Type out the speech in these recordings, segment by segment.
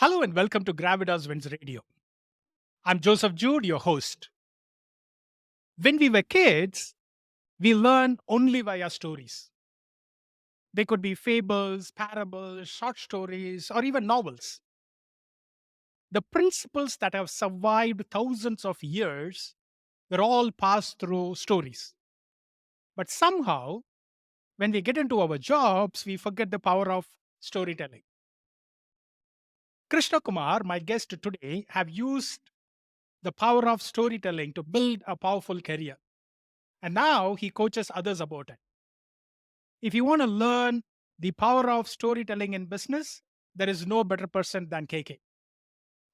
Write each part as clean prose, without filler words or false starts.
Hello and welcome to Gravitas Wins Radio. I'm Joseph Jude, your host. When we were kids, we learned only via stories. They could be fables, parables, short stories, or even novels. The principles that have survived thousands of years were all passed through stories. But somehow, when we get into our jobs, we forget the power of storytelling. Krishna Kumar, my guest today, have used the power of storytelling to build a powerful career. And now he coaches others about it. If you want to learn the power of storytelling in business, there is no better person than KK.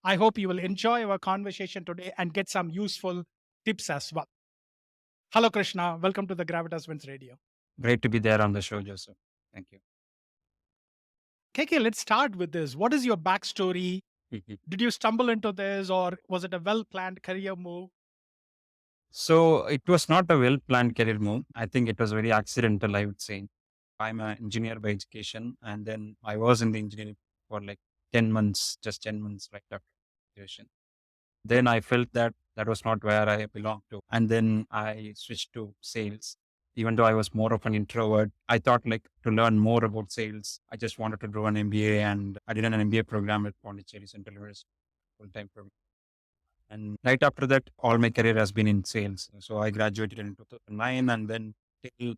I hope you will enjoy our conversation today and get some useful tips as well. Hello, Krishna. Welcome to the Gravitas Wins Radio. Great to be there on the show, Joseph. Thank you. KK, let's start with this. What is your backstory? Mhm. Did you stumble into this or was it a well planned career move? So it was not a well planned career move. I think it was very accidental, I would say. I'm an engineer by education, and then I was in the engineering for like 10 months, just 10 months right after graduation. Then I felt that that was not where I belonged to. And then I switched to sales. Even though I was more of an introvert, I thought like to learn more about sales. I just wanted to do an MBA, and I did an MBA program at Pondicherry Central University, full time program. And right after that, all my career has been in sales. So I graduated in 2009, and then till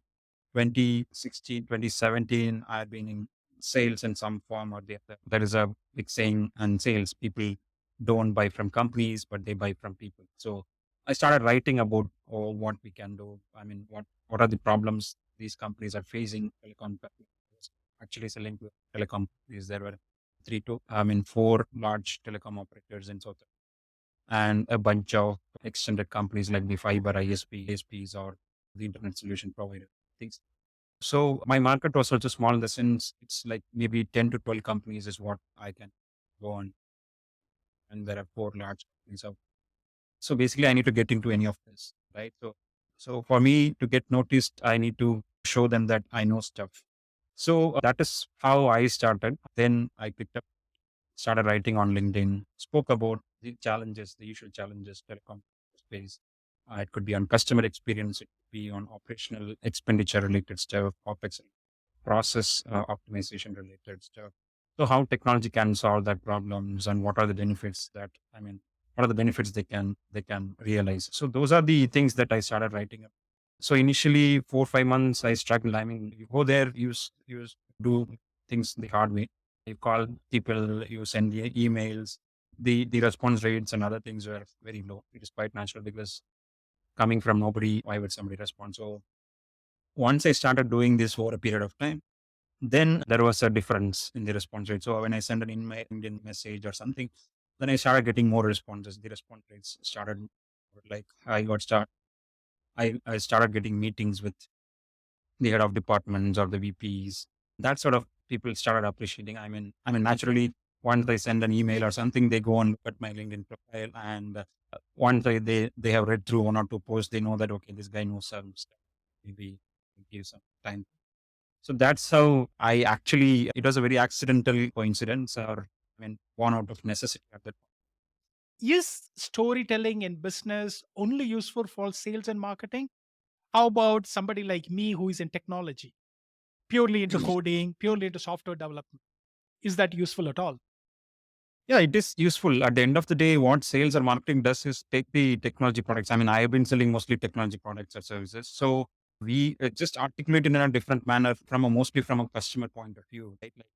2016, 2017, I had been in sales in some form or the other. There is a big saying in sales, people don't buy from companies, but they buy from people. So I started writing about what we can do. I mean, what are the problems these companies are facing, telecom companies actually selling to telecom companies. There were four large telecom operators in South and a bunch of extended companies like the fiber ISPs or the internet solution provider things. So my market was also small in the sense it's like maybe 10 to 12 companies is what I can go on. And there are four large companies out. So basically I need to get into any of this, right? So for me to get noticed, I need to show them that I know stuff. So that is how I started. Then I picked up started writing on LinkedIn, spoke about the challenges, the usual challenges telecom space. It could be on customer experience, it could be on operational expenditure related stuff, OPEX, process optimization related stuff. So how technology can solve that problems and what are the benefits what are the benefits they can realize. So those are the things that I started writing up. So initially 4 5 months I struggled. I mean, you go there, do things the hard way. You call people, you send emails. The response rates and other things were very low. It is quite natural because coming from nobody, why would somebody respond? So once I started doing this over a period of time, then there was a difference in the response rate. So when I send an email, LinkedIn message or something, then I started getting more responses. The response rates started like I started getting meetings with the head of departments or the VPs. That sort of people started appreciating. I mean, naturally, once I send an email or something, they go and look at my LinkedIn profile, and once they have read through one or two posts, they know that okay, this guy knows some stuff. Maybe give some time. So that's how I actually. It was a very accidental coincidence, or born out of necessity at that. Is storytelling in business only useful for sales and marketing? How about somebody like me who is in technology, purely into coding, purely into software development? Is that useful at all? Yeah, it is useful. At the end of the day, what sales or marketing does is take the technology products. I mean, I have been selling mostly technology products or services. So we just articulate it in a different manner mostly from a customer point of view, right? Like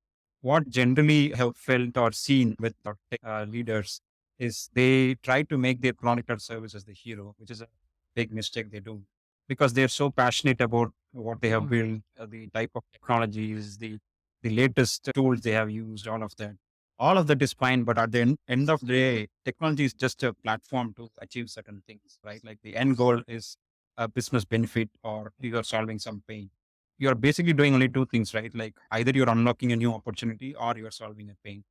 what generally have felt or seen with our tech leaders is they try to make their product or service as the hero, which is a big mistake they do because they're so passionate about what they have built, the type of technologies, the latest tools they have used, all of that is fine, but at the end of the day, technology is just a platform to achieve certain things, right? Like the end goal is a business benefit or you are solving some pain. You're basically doing only two things, right? Like either you're unlocking a new opportunity or you're solving a pain.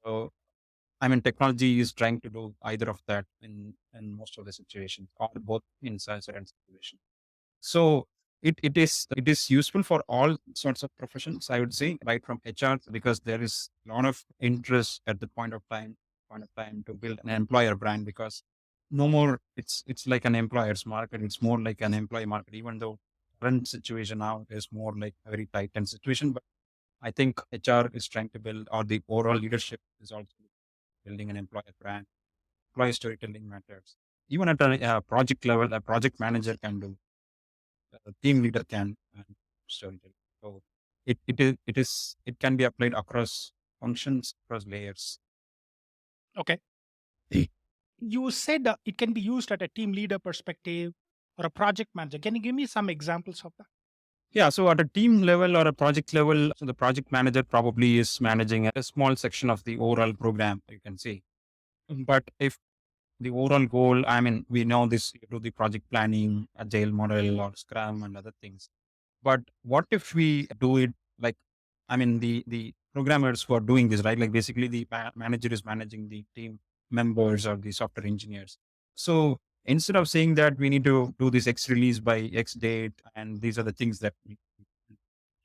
So, I mean, technology is trying to do either of that in most of the situations or both in certain situations. So it is useful for all sorts of professions, I would say, right from HR, because there is a lot of interest at the point of time to build an employer brand, because no more it's like an employer's market. It's more like an employee market, even though current situation now is more like a very tight and situation. But I think HR is trying to build, or the overall leadership is also building an employer brand. Employee storytelling matters. Even at a project level, a project manager can do, a team leader can storytelling. So it can be applied across functions, across layers. Okay. You said it can be used at a team leader perspective or a project manager. Can you give me some examples of that? Yeah. So at a team level or a project level, so the project manager probably is managing a small section of the overall program, you can say. But if the overall goal, I mean, we know this, you do the project planning, agile model or Scrum and other things. But what if we do it like, I mean, the programmers who are doing this, right? Like basically the manager is managing the team members or the software engineers. So instead of saying that we need to do this X release by X date, and these are the things that we,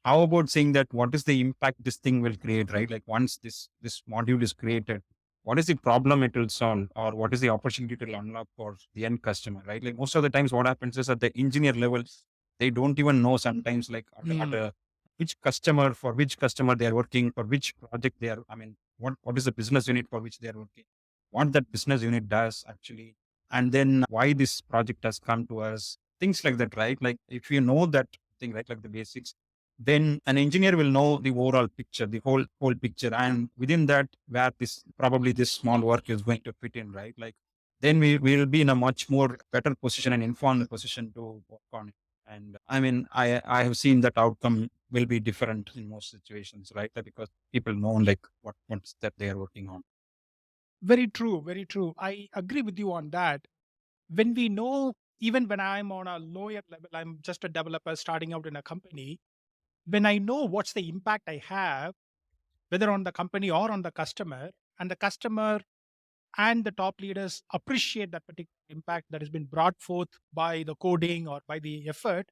how about saying that what is the impact this thing will create, right? Like once this module is created, what is the problem it will solve, or what is the opportunity it will unlock for the end customer, right? Like most of the times, what happens is at the engineer level, they don't even know sometimes, like Hmm. which customer, for which customer they are working, for which project they are. I mean, what is the business unit for which they are working, what that business unit does actually, and then why this project has come to us, things like that, right? Like if you know that thing, right, like the basics, then an engineer will know the overall picture, the whole picture, and within that, where this probably this small work is going to fit in, right? Like then we will be in a much more better position and informed position to work on it. And I mean, I have seen that outcome will be different in most situations, right? Like, because people know like what step they are working on. Very true. Very true. I agree with you on that. When we know, even when I'm on a lower level, I'm just a developer starting out in a company. When I know what's the impact I have, whether on the company or on the customer, and the customer and the top leaders appreciate that particular impact that has been brought forth by the coding or by the effort,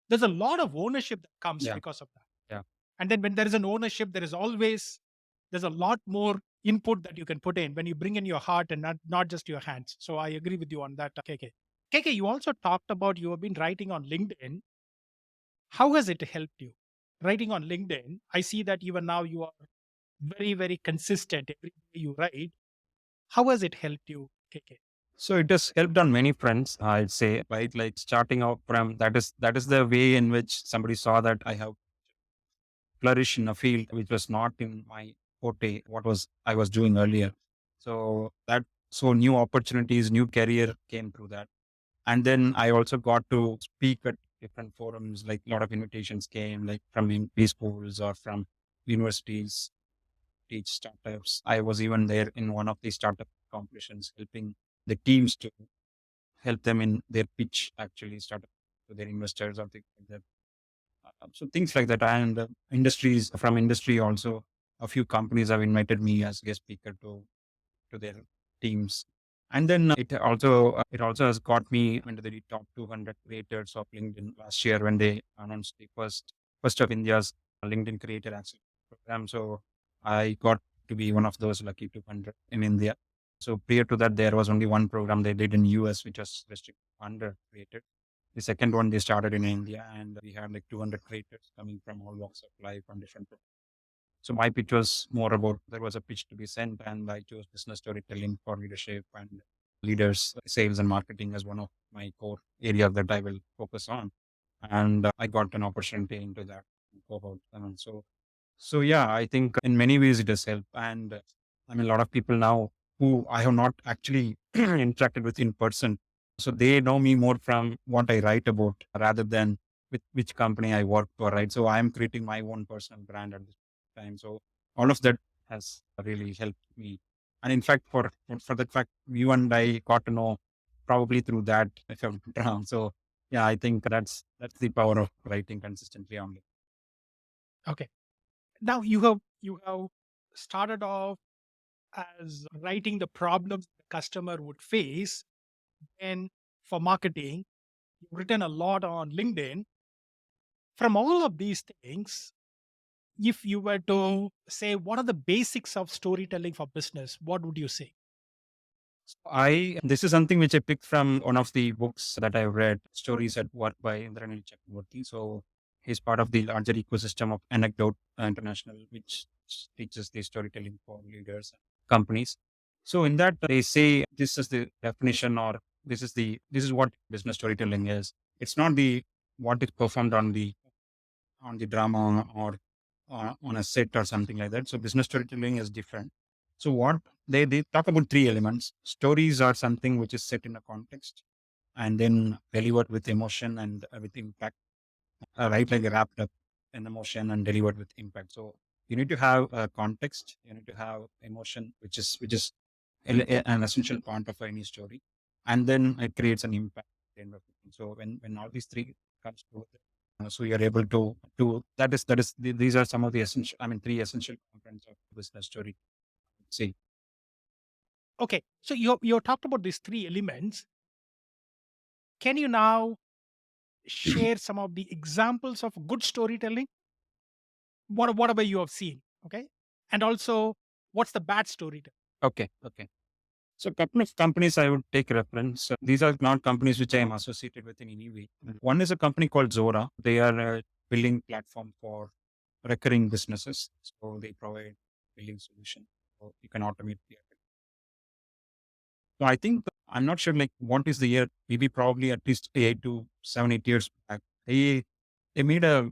there's a lot of ownership that comes Yeah, because of that. yeah. And then when there is an ownership, there's a lot more input that you can put in when you bring in your heart and not just your hands. So I agree with you on that, KK. KK, you also talked about you have been writing on LinkedIn. How has it helped you? Writing on LinkedIn, I see that even now you are very, very consistent every day you write. How has it helped you, KK? So it has helped on many fronts, I'd say, right? Like starting out from, that is the way in which somebody saw that I have flourish in a field which was not in my forte, what was I was doing earlier. So that, so new opportunities, new career came through that. And then I also got to speak at different forums, like a lot of invitations came, like from MP schools or from universities, teach startups. I was even there in one of the startup competitions, helping the teams to help them in their pitch, actually startup to their investors or things like that. So things like that, and industries, from industry also, a few companies have invited me as guest speaker to their teams. And then it also has got me into the top 200 creators of LinkedIn last year when they announced the first of India's LinkedIn Creator Access program. So I got to be one of those lucky 200 in India. So prior to that, there was only one program they did in US, which was restricted to 100 creators. The second one they started in India, and we had like 200 creators coming from all walks of life on different. So my pitch was more about, there was a pitch to be sent, and I chose business storytelling for leadership and leaders, sales and marketing as one of my core areas that I will focus on. And I got an opportunity into that. Go about, so yeah, I think in many ways it has helped. And I mean, a lot of people now who I have not actually interacted with in person, so they know me more from what I write about rather than with which company I work for, right? So I'm creating my own personal brand at this time. So all of that has really helped me. And in fact, for that fact, you and I got to know probably through that, if I'm not wrong. So yeah, I think that's the power of writing consistently on it. Okay. Now you have started off as writing the problems the customer would face, and for marketing, you've written a lot on LinkedIn. From all of these things, if you were to say what are the basics of storytelling for business, what would you say? I This is something which I picked from one of the books that I've read, Stories at Work by Indranil Chakraborty. So he's part of the larger ecosystem of Anecdote International, which teaches the storytelling for leaders and companies. So in that they say this is the definition, or this is what business storytelling is. It's not the what is performed on the drama or on a set or something like that. So business storytelling is different. So what they talk about three elements. Stories are something which is set in a context and then delivered with emotion and with impact. Right, like wrapped up in emotion and delivered with impact. So you need to have a context. You need to have emotion, which is an essential part of any story, and then it creates an impact at the end of it. So when all these three comes together, so you're able to these are some of the essential. I mean, three essential components of business story. See, Okay, so you talked about these three elements. Can you now share some of the examples of good storytelling? Whatever you have seen, okay, and also what's the bad storytelling? okay. So, couple of companies I would take reference. These are not companies which I am associated with in any way. One is a company called Zora. They are a billing platform for recurring businesses. So they provide billing solution. So you can automate the. So I think I'm not sure like what is the year. Maybe probably at least 8 to 7, 8 years back. They made a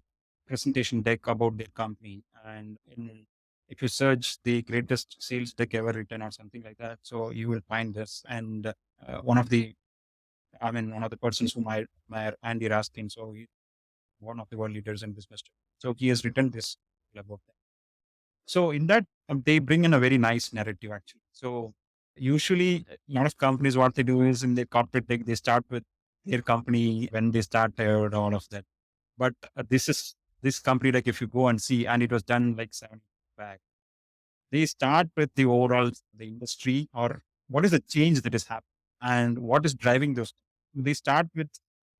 presentation deck about their company, and if you search the greatest sales deck ever written or something like that, so you will find this. And one of the persons whom I admire, Andy Raskin. So he's one of the world leaders in business. So he has written this about that. So in that, they bring in a very nice narrative actually. So usually, a lot of companies, what they do is in their corporate deck, they start with their company when they started, all of that. But this company, like if you go and see, and it was done like 7 years back, they start with the overall the industry or what is the change that is happening and what is driving those. They start with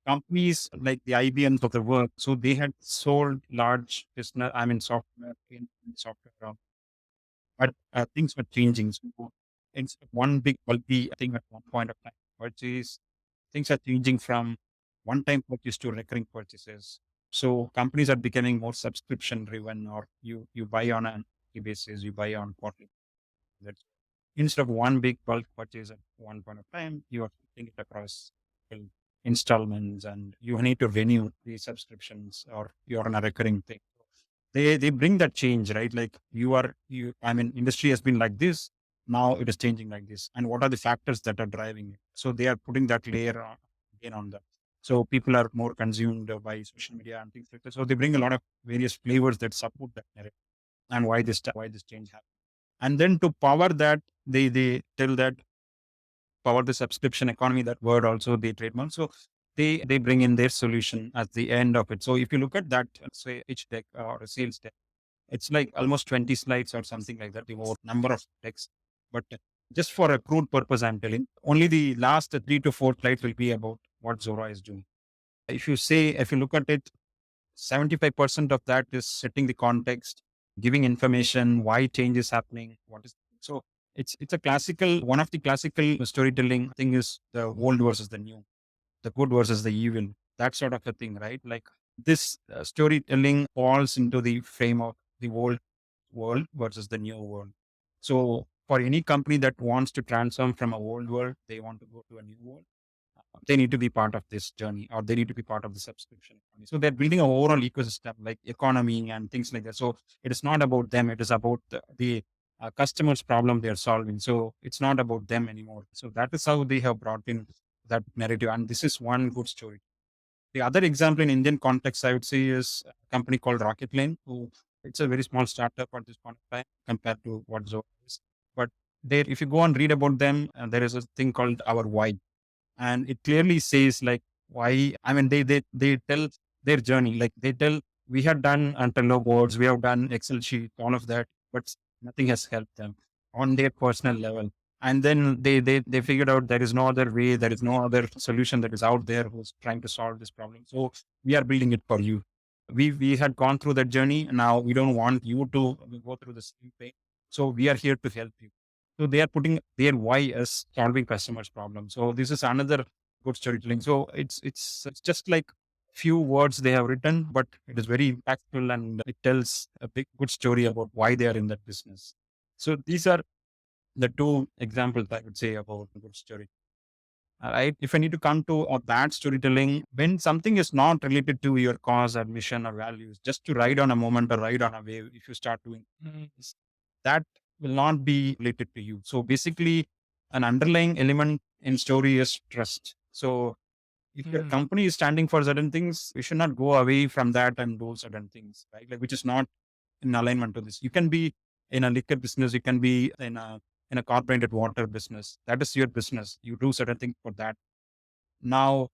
companies like the IBMs of the world. So they had sold large business, I mean software in software, but things were changing. So it's one big bulky thing at one point of time, which is things are changing from one-time purchase to recurring purchases. So companies are becoming more subscription driven, or you buy on an monthly basis, you buy on quarterly. That's instead of one big bulk purchase at one point of time, you are splitting it across installments, and you need to renew the subscriptions, or you're on a recurring thing. They bring that change, right? Like I mean, industry has been like this, now it is changing like this, and what are the factors that are driving it? So they are putting that layer on, again on that. So people are more consumed by social media and things like that. So they bring a lot of various flavors that support that narrative and why this change happened. And then to power that, they tell that power the subscription economy, that word also they trademark. So they bring in their solution at the end of it. So if you look at that, say each deck or a sales deck, it's like almost 20 slides or something like that, the more number of text. But just for a crude purpose, I'm telling, only the last 3 to 4 slides will be about what Zora is doing. If you look at it, 75% of that is setting the context, giving information, why change is happening, what is so it's a classical one of the classical storytelling thing is the old versus the new, the good versus the evil, that sort of a thing, right? Like this storytelling falls into the frame of the old world versus the new world. So for any company that wants to transform from a old world, they want to go to a new world, they need to be part of this journey, or they need to be part of the subscription economy. So they're building an overall ecosystem like economy and things like that. So it is not about them, it is about the customer's problem they're solving. So it's not about them anymore. So that is how they have brought in that narrative. And this is one good story. The other example in Indian context, I would say, is a company called Rocket Lane, who it's a very small startup at this point of time compared to what Zoho is. But there, if you go and read about them, there is a thing called Our Why, and it clearly says like why. I mean, they tell their journey, like they tell, we have done Antelope boards, we have done Excel sheet, all of that, but nothing has helped them on their personal level. And then they figured out there is no other way, there is no other solution that is out there who's trying to solve this problem, so we are building it for you. We had gone through that journey. Now we don't want you to go through the same pain. So we are here to help you. So they are putting their why as solving customers' problems. So this is another good storytelling. So it's just like few words they have written, but it is very impactful and it tells a big good story about why they are in that business. So these are the two examples I would say about good story. Right. If I need to come to a bad storytelling, when something is not related to your cause or mission or values, just to ride on a moment or ride on a wave, if you start doing this, that will not be related to you. So basically, an underlying element in story is trust. So if your company is standing for certain things, you should not go away from that and do certain things, right? Like which is not in alignment to this. You can be in a liquor business, you can be in a carbonated water business. That is your business. You do certain things for that. Now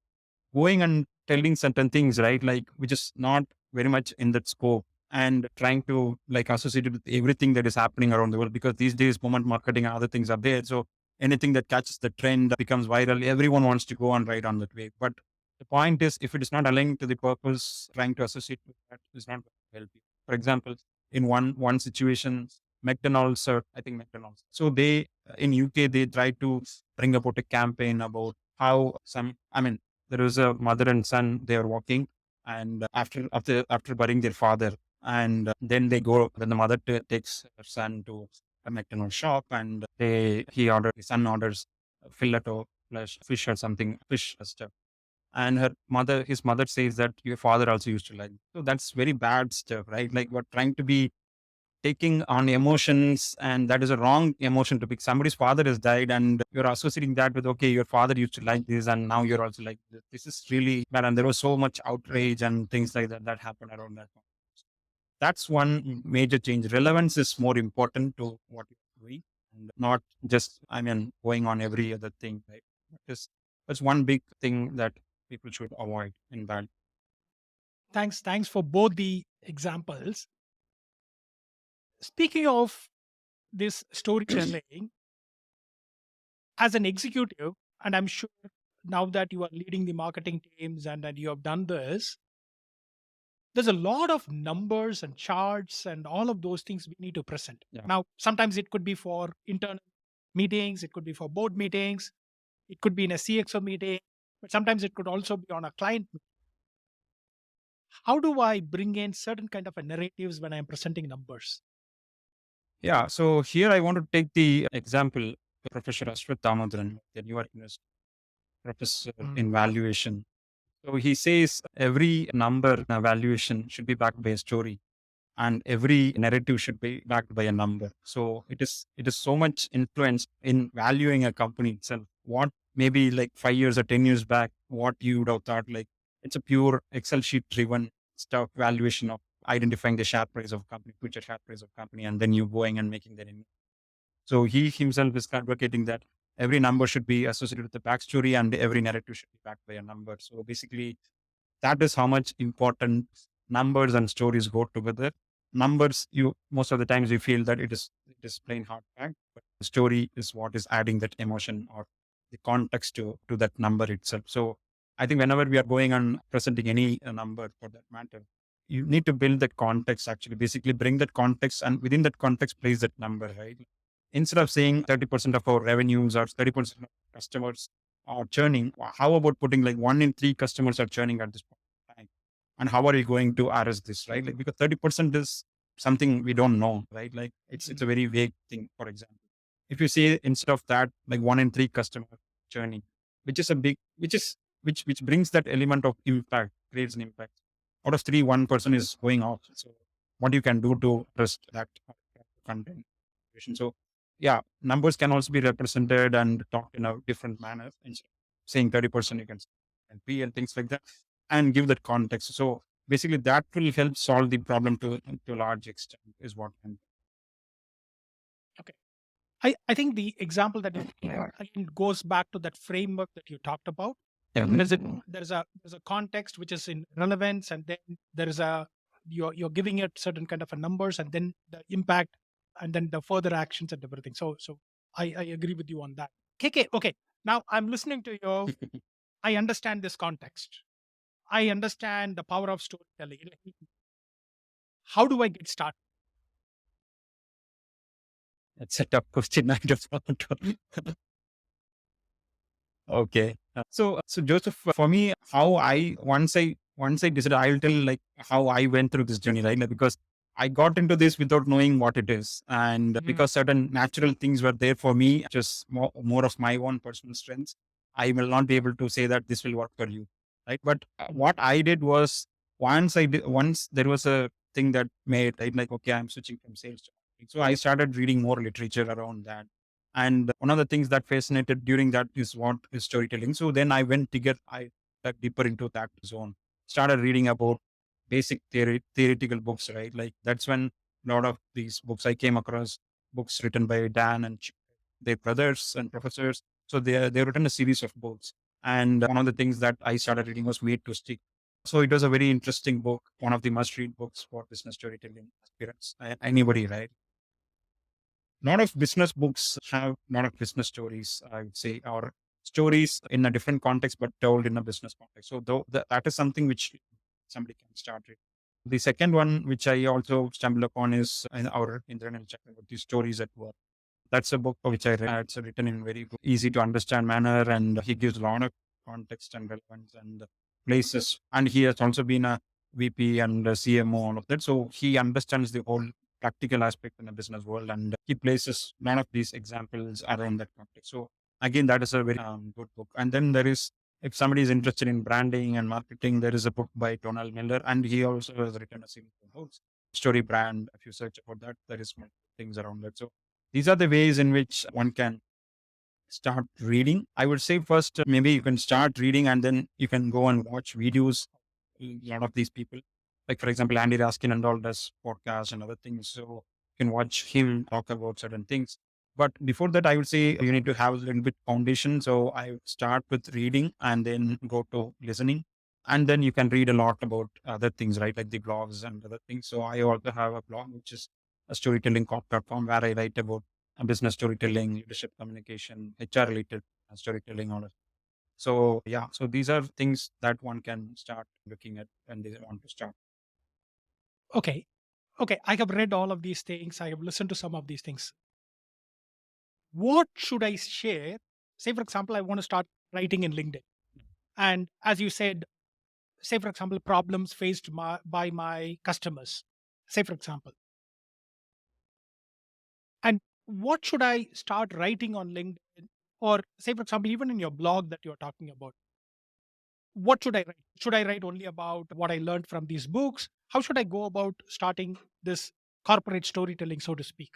going and telling certain things, right? Like which is not very much in that scope and trying to like associate it with everything that is happening around the world because these days moment marketing and other things are there. So anything that catches the trend becomes viral. Everyone wants to go and ride on that wave. But the point is, if it is not aligned to the purpose, trying to associate with that is not going to help you. For example, in one situation, McDonald's, I think McDonald's. So they in UK they try to bring about a campaign about how some, I mean, there was a mother and son, they are walking and after burying their father and then they go when the mother takes her son to a McDonald's shop and his son orders a fillet of fish or something, fish stuff. And his mother says that your father also used to like. So that's very bad stuff, right? Like we're trying to be taking on emotions and that is a wrong emotion to pick. Somebody's father has died and you're associating that with, okay, your father used to like this and now you're also like this. This is really bad. And there was so much outrage and things like that that happened around that. That's one major change. Relevance is more important to what you're doing and not just, I mean, going on every other thing, right? That's one big thing that people should avoid in bad. Thanks for both the examples. Speaking of this storytelling, as an executive, and I'm sure now that you are leading the marketing teams and that you have done this, there's a lot of numbers and charts and all of those things we need to present. Yeah. Now, sometimes it could be for internal meetings, it could be for board meetings, it could be in a CXO meeting, but sometimes it could also be on a client. How do I bring in certain kind of a narratives when I'm presenting numbers? Yeah. So here I want to take the example Professor Ashwath Damodaran, the New York professor in valuation. So he says every number in a valuation should be backed by a story and every narrative should be backed by a number. So it is so much influence in valuing a company itself. What maybe like 5 years or 10 years back, what you would have thought like it's a pure Excel sheet driven stuff valuation of identifying the share price of company, future share price of company, and then you going and making that in. So he himself is advocating that every number should be associated with the backstory and every narrative should be backed by a number. So basically, that is how much important numbers and stories go together. Numbers, you most of the times you feel that it is plain hard fact, but the story is what is adding that emotion or the context to that number itself. So I think whenever we are going on presenting any number for that matter, you need to build that context actually, basically bring that context and within that context place that number, right? Instead of saying 30% of our revenues or 30% of customers are churning, how about putting like 1 in 3 customers are churning at this point in time? And how are you going to address this, right? Like because 30% is something we don't know, right? Like it's a very vague thing, for example. If you say instead of that, like 1 in 3 customer churning, which is a big, which brings that element of impact, creates an impact. Out of 3, 1 person is going off. So what you can do to address that content. So yeah, numbers can also be represented and talked in a different manner. Instead of saying 30%, you can say and P and things like that, and give that context. So basically, that will help solve the problem to a large extent. Is what. Okay. I think the example that again goes back to that framework that you talked about. Yeah. There's a context which is in relevance, and then there is a you're giving it certain kind of a numbers, and then the impact, and then the further actions and everything. So I agree with you on that. KK, okay. Now I'm listening to you. I understand this context. I understand the power of storytelling. How do I get started? That's a tough question. I don't know. Okay. So Joseph, for me, how I once I decided, I'll tell like how I went through this journey, right? Like, because I got into this without knowing what it is, and Mhm. because certain natural things were there for me, just more of my own personal strengths. I will not be able to say that this will work for you, right? But Mhm. what I did was once there was a thing that made right, like okay, I'm switching from sales to marketing. So I started reading more literature around that, and one of the things that fascinated during that is what is storytelling. So then I dug deeper into that zone, started reading about basic theoretical books, right? Like that's when a lot of these books I came across books written by Dan and their brothers and professors. So they written a series of books. And one of the things that I started reading was Wait to Stick. So it was a very interesting book, one of the must read books for business storytelling aspirants. Anybody, right? Lot of business books have a lot of business stories, I would say, or stories in a different context, but told in a business context. So that is something which somebody can start with. The second one, which I also stumbled upon, is in our internal chapter about the stories at work. That's a book which I read. It's written in very easy to understand manner, and he gives a lot of context and relevance and places. And he has also been a VP and a CMO, all of that. So he understands the whole practical aspect in the business world, and he places none of these examples around that context. So again, that is a very good book. And then there is, if somebody is interested in branding and marketing, there is a book by Donald Miller, and he also has written a series of books. Story Brand. If you search about that, there is multiple things around that. So these are the ways in which one can start reading. I would say first, maybe you can start reading and then you can go and watch videos. A lot of these people, like for example, Andy Raskin and all does podcasts and other things. So you can watch him talk about certain things. But before that, I would say you need to have a little bit foundation. So I would start with reading and then go to listening. And then you can read a lot about other things, right? Like the blogs and other things. So I also have a blog, which is a storytelling platform where I write about business storytelling, leadership communication, HR related storytelling, all of. So yeah, so these are things that one can start looking at when they want to start. Okay. Okay. I have read all of these things. I have listened to some of these things. What should I share? Say, for example, I want to start writing in LinkedIn. And as you said, say, for example, problems faced by my customers. Say, for example. And what should I start writing on LinkedIn? Or say, for example, even in your blog that you're talking about, what should I write? Should I write only about what I learned from these books? How should I go about starting this corporate storytelling, so to speak?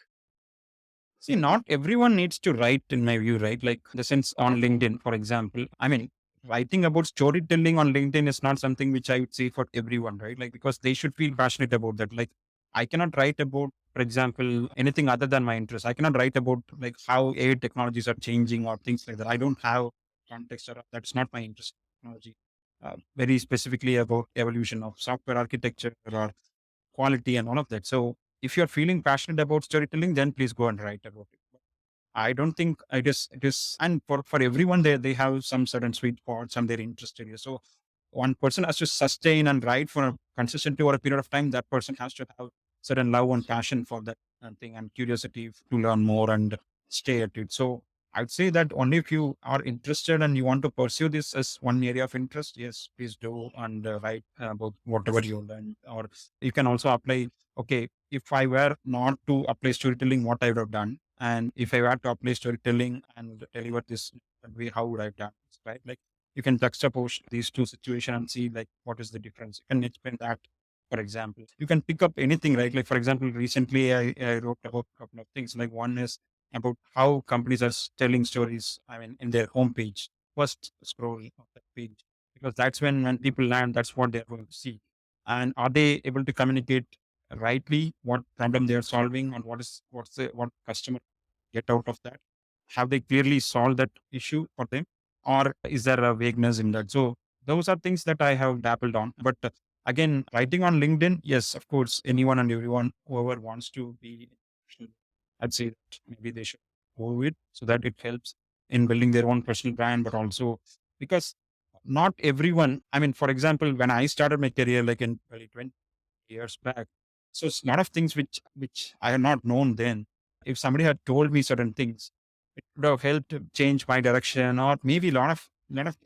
See, not everyone needs to write, in my view, right? Like the sense on LinkedIn, for example. I mean, writing about storytelling on LinkedIn is not something which I would say for everyone, right? Like because they should feel passionate about that. Like I cannot write about, for example, anything other than my interest. I cannot write about like how AI technologies are changing or things like that. I don't have context or that's not my interest in technology. Very specifically about evolution of software architecture or quality and all of that. So if you're feeling passionate about storytelling, then please go and write about it. I don't think it is, and for everyone they have some certain sweet spots and they're interested in. So one person has to sustain and write for a consistently over a period of time. That person has to have certain love and passion for that thing and curiosity to learn more and stay at it. So I'd say that only if you are interested and you want to pursue this as one area of interest, yes, please do and write about whatever you learn. Or you can also apply. Okay, if I were not to apply storytelling, what I would have done, and if I were to apply storytelling and deliver this way, how would I have done this, right? Like you can juxtapose these two situations and see like what is the difference. You can explain that. For example, you can pick up anything, right? Like for example, recently I wrote about a couple of things. Like one is about how companies are telling stories. I mean, in their homepage, first scroll of that page, because that's when people land, that's what they're going to see. And are they able to communicate rightly what problem they are solving and what customer get out of that? Have they clearly solved that issue for them, or is there a vagueness in that? So those are things that I have dabbled on. But again, writing on LinkedIn, yes, of course, anyone and everyone whoever wants to be, I'd say that maybe they should go with so that it helps in building their own personal brand, but also because not everyone, I mean, for example, when I started my career, like in 2020 years back, so it's a lot of things which I had not known then. If somebody had told me certain things, it would have helped to change my direction, or maybe a lot of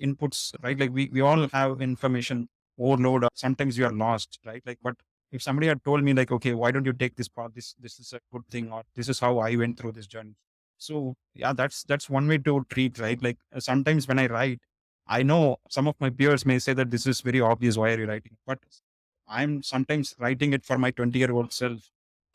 inputs, right? Like we all have information overload. Or sometimes you are lost, right? Like, but if somebody had told me like, okay, why don't you take this path? This is a good thing, or this is how I went through this journey. So yeah, that's one way to treat, right? Like sometimes when I write, I know some of my peers may say that this is very obvious. Why are you writing? But I'm sometimes writing it for my 20-year-old self.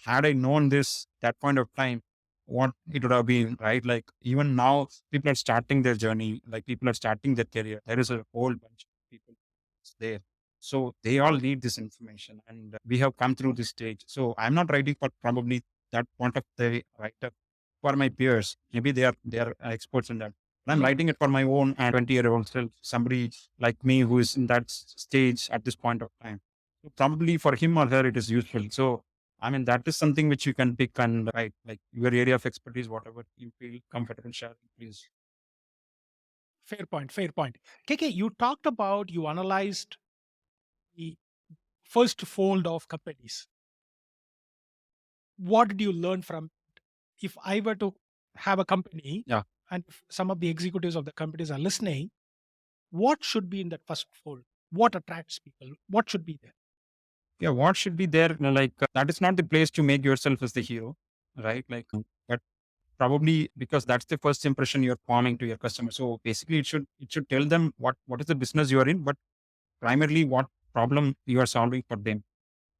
Had I known this that point of time, what it would have been, right? Like even now, people are starting their journey, like people are starting their career. There is a whole bunch of people there. So they all need this information. And we have come through this stage. So I'm not writing for probably that point of the writer for my peers. Maybe they are experts in that. I'm writing it for my own 20-year-old self, somebody like me who is in that stage at this point of time. So probably for him or her, it is useful. So, I mean, that is something which you can pick and write, like your area of expertise, whatever you feel comfortable sharing, please. Fair point. Fair point. KK, you talked about you analyzed the first fold of companies. What did you learn from? If I were to have a company, Yeah. and if some of the executives of the companies are listening, what should be in that first fold? What attracts people? What should be there? Yeah. What should be there? Like, that is not the place to make yourself as the hero, right? Like, but probably because that's the first impression you're forming to your customer. So basically, it should tell them what is the business you are in, but primarily what problem you are solving for them.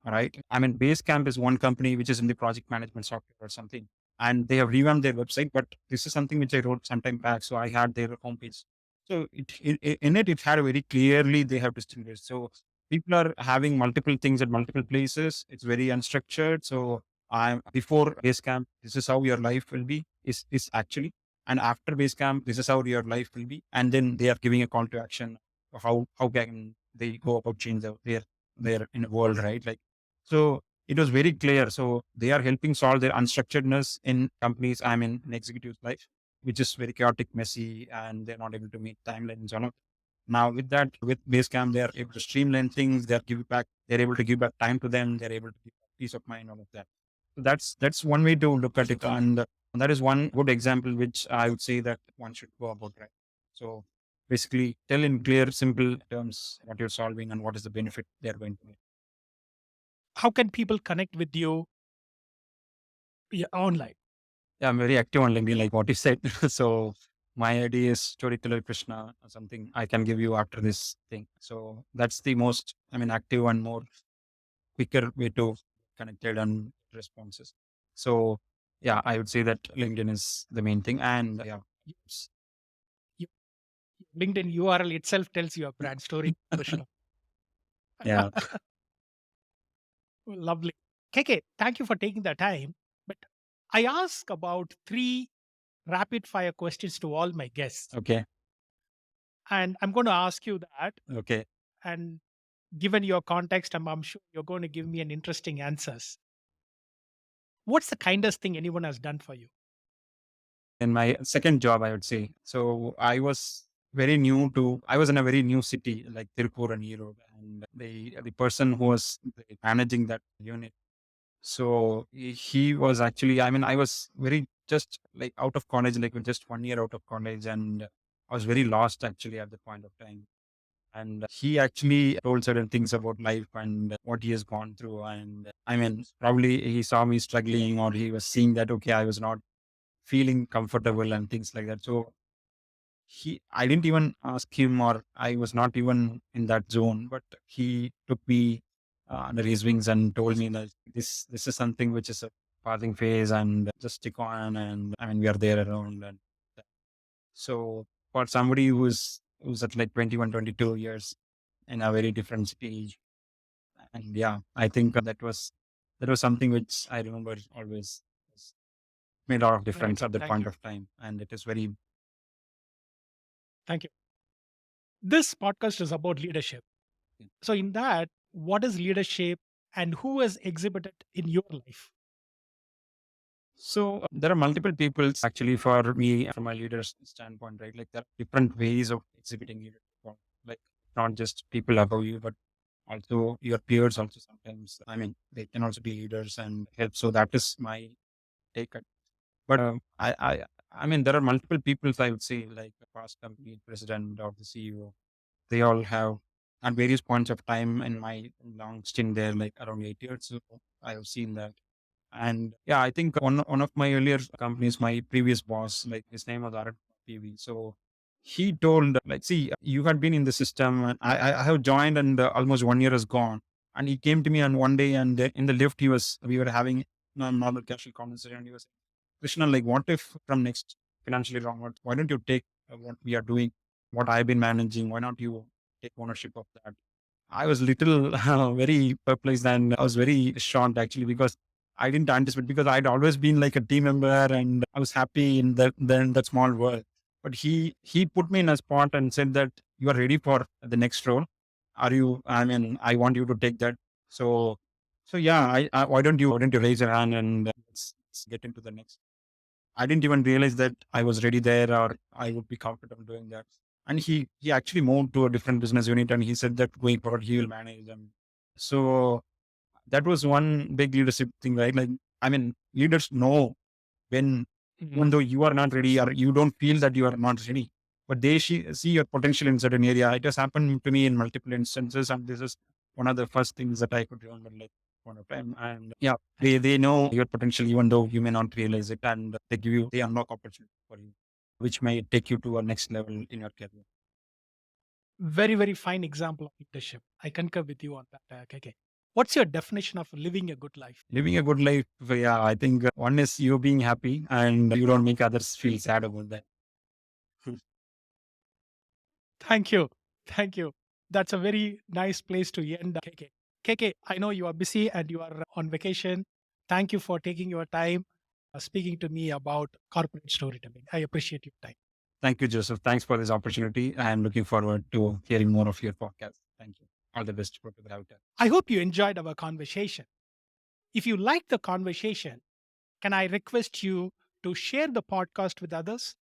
Right? I mean, Basecamp is one company which is in the project management software or something, and they have revamped their website. But this is something which I wrote some time back, so I had their homepage. So in it, it had a very clearly they have distinguished. So people are having multiple things at multiple places. It's very unstructured. So I'm before Basecamp, this is how your life will be. Is actually, and after Basecamp, this is how your life will be. And then they are giving a call to action. How can they go about change their in a world, right? Like so it was very clear. So they are helping solve their unstructuredness in companies, I mean, in executives' life, which is very chaotic, messy, and they're not able to meet timelines. All of now with that, with Basecamp, they are able to streamline things. They're able to give back time to them. They're able to give back peace of mind, all of that. So that's one way to look at it. And that is one good example, which I would say that one should go about, right? So basically tell in clear, simple terms what you're solving and what is the benefit they're going to get. How can people connect with you, yeah, online? Yeah, I'm very active on LinkedIn, like what you said. So my ID is storyteller Krishna or something. I can give you after this thing. So that's the most, I mean, active and more quicker way to connected and responses. So yeah, I would say that LinkedIn is the main thing. And yeah, it's- You- LinkedIn URL itself tells you a brand story, Krishna. yeah. Lovely. KK, thank you for taking the time. But I ask about three rapid fire questions to all my guests. Okay. And I'm going to ask you that. Okay. And given your context, I'm sure you're going to give me an interesting answers. What's the kindest thing anyone has done for you? In my second job, I would say. So I was in a very new city, like Tirupur and Europe. And the person who was managing that unit, so he was actually, I mean, I was very just like out of college, like just 1 year out of college, and I was very lost actually at the point of time. And he actually told certain things about life and what he has gone through. And I mean, probably he saw me struggling, or he was seeing that, okay, I was not feeling comfortable and things like that. So I didn't even ask him, or I was not even in that zone, but he took me under his wings and told me that this is something which is a passing phase, and just stick on. And I mean, we are there around. And so for somebody who's at like 21, 22 years in a very different stage, and yeah, I think that was something which I remember always made a lot of Thank difference you. at that Thank point you. of time, and it is very. Thank you. This podcast is about leadership. So, in that, what is leadership and who has exhibited in your life? So there are multiple people actually for me from my leader's standpoint, right? Like there are different ways of exhibiting leadership. like not just people above you, but also your peers also sometimes. I mean, they can also be leaders and help. So that is my take. But I mean, there are multiple people I would say, like the past company president or the CEO. They all have at various points of time in my long stint there, like around 8 years. So I have seen that. And yeah, I think one of my earlier companies, my previous boss, like his name was Arad PV. So he told, like, see, you had been in the system, and I have joined, and almost 1 year has gone. And he came to me on one day, and in the lift, we were having a normal casual conversation, and he was saying, Krishna, like, what if from next financially onwards, why don't you take what we are doing, what I've been managing? Why not you take ownership of that? I was little very perplexed, and I was very shocked actually, because I didn't anticipate, because I'd always been like a team member and I was happy in that small world. But he put me in a spot and said that you are ready for the next role. Are you? I mean, I want you to take that. So yeah, why don't you raise your hand and let's get into the next. I didn't even realize that I was ready there or I would be comfortable doing that. And he actually moved to a different business unit, and he said that going forward he will manage them. So that was one big leadership thing, right? Like, I mean, leaders know when, even though you are not ready or you don't feel that you are not ready, but they see your potential in certain area. It has happened to me in multiple instances, and this is one of the first things that I could remember, like one of time. And yeah, they know your potential even though you may not realize it, and they unlock opportunity for you, which may take you to a next level in your career. Very, very fine example of leadership. I concur with you on that, KK. What's your definition of living a good life? Living a good life, yeah, I think one is you being happy and you don't make others feel sad about that. Thank you. Thank you. That's a very nice place to end, KK. KK, I know you are busy and you are on vacation. Thank you for taking your time speaking to me about corporate storytelling. I appreciate your time. Thank you, Joseph. Thanks for this opportunity. I am looking forward to hearing more of your podcast. Thank you. All the best for the outer. I hope you enjoyed our conversation. If you liked the conversation, can I request you to share the podcast with others?